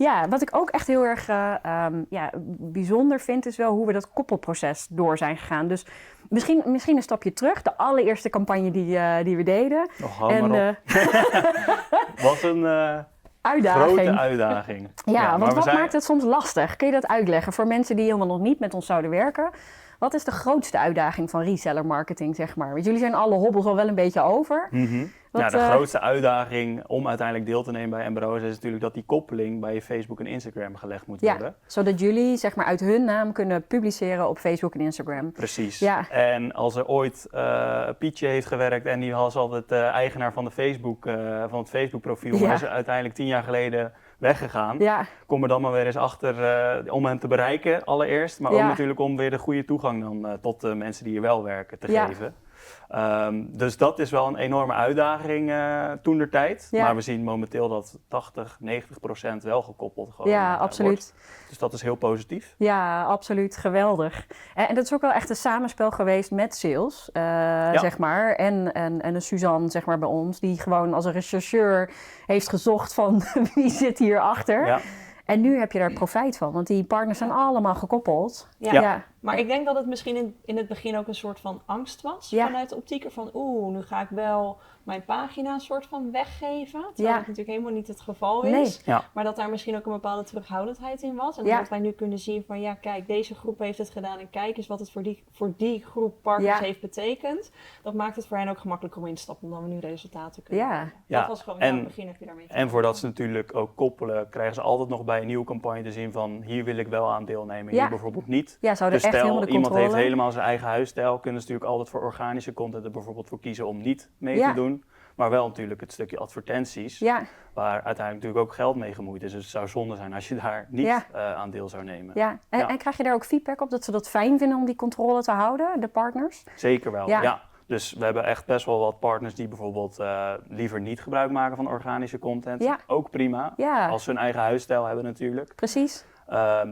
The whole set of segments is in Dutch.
Ja, wat ik ook echt heel erg bijzonder vind, is wel hoe we dat koppelproces door zijn gegaan. Dus misschien een stapje terug. De allereerste campagne die we deden. Hou maar op. Wat een grote uitdaging. Ja, want wat maakt het soms lastig? Kun je dat uitleggen voor mensen die helemaal nog niet met ons zouden werken? Wat is de grootste uitdaging van reseller marketing, zeg maar? Want jullie zijn alle hobbels al wel een beetje over. Mm-hmm. De grootste uitdaging om uiteindelijk deel te nemen bij Ambrosia is natuurlijk dat die koppeling bij je Facebook en Instagram gelegd moet worden. Zodat jullie zeg maar uit hun naam kunnen publiceren op Facebook en Instagram. Precies. Ja. En als er ooit Pietje heeft gewerkt en die was altijd eigenaar van, van het Facebook profiel, maar is er uiteindelijk 10 jaar geleden weggegaan. Ja. Kom er dan maar weer eens achter om hem te bereiken allereerst, maar ook natuurlijk om weer de goede toegang dan tot de mensen die hier wel werken te geven. Dus dat is wel een enorme uitdaging toentertijd. Ja. Maar we zien momenteel dat 80-90% wel gekoppeld absoluut. Wordt. Dus dat is heel positief. Ja, absoluut. Geweldig. En dat is ook wel echt een samenspel geweest met sales, zeg maar. En een Suzanne, zeg maar, bij ons, die gewoon als een rechercheur heeft gezocht van wie zit hierachter. Ja. En nu heb je daar profijt van, want die partners zijn allemaal gekoppeld. Ja. Maar ik denk dat het misschien in het begin ook een soort van angst was vanuit de optiek. Van nu ga ik wel mijn pagina een soort van weggeven. Terwijl dat natuurlijk helemaal niet het geval is. Nee. Ja. Maar dat daar misschien ook een bepaalde terughoudendheid in was. En dat wij nu kunnen zien van kijk, deze groep heeft het gedaan. En kijk eens wat het voor die groep partners heeft betekend. Dat maakt het voor hen ook gemakkelijker om in te stappen. Omdat we nu resultaten kunnen hebben. Dat was gewoon in het begin heb je daarmee te En voordat ze natuurlijk ook koppelen, krijgen ze altijd nog bij een nieuwe campagne te zien van hier wil ik wel aan deelnemen. Hier bijvoorbeeld niet. Ja, zouden echt helemaal de controle. Iemand heeft helemaal zijn eigen huisstijl, kunnen ze natuurlijk altijd voor organische content er bijvoorbeeld voor kiezen om niet mee te doen. Maar wel natuurlijk het stukje advertenties, waar uiteindelijk natuurlijk ook geld mee gemoeid is. Dus het zou zonde zijn als je daar niet aan deel zou nemen. Ja. En krijg je daar ook feedback op dat ze dat fijn vinden om die controle te houden, de partners? Zeker wel, ja. Dus we hebben echt best wel wat partners die bijvoorbeeld liever niet gebruik maken van organische content. Ja. Ook prima, als ze hun eigen huisstijl hebben natuurlijk. Precies.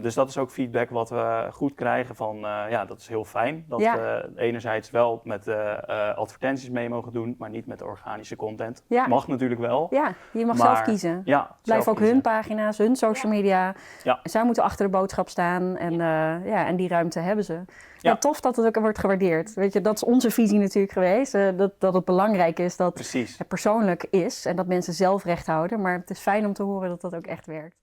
Dus dat is ook feedback wat we goed krijgen van, dat is heel fijn. Dat we enerzijds wel met advertenties mee mogen doen, maar niet met de organische content. Ja. Mag natuurlijk wel. Ja, je mag zelf kiezen. Ja, blijf ook hun pagina's, hun social media. Ja. Zij moeten achter de boodschap staan en die ruimte hebben ze. Ja, tof dat het ook wordt gewaardeerd. Weet je, dat is onze visie natuurlijk geweest. Dat het belangrijk is dat het persoonlijk is en dat mensen zelf recht houden. Maar het is fijn om te horen dat dat ook echt werkt.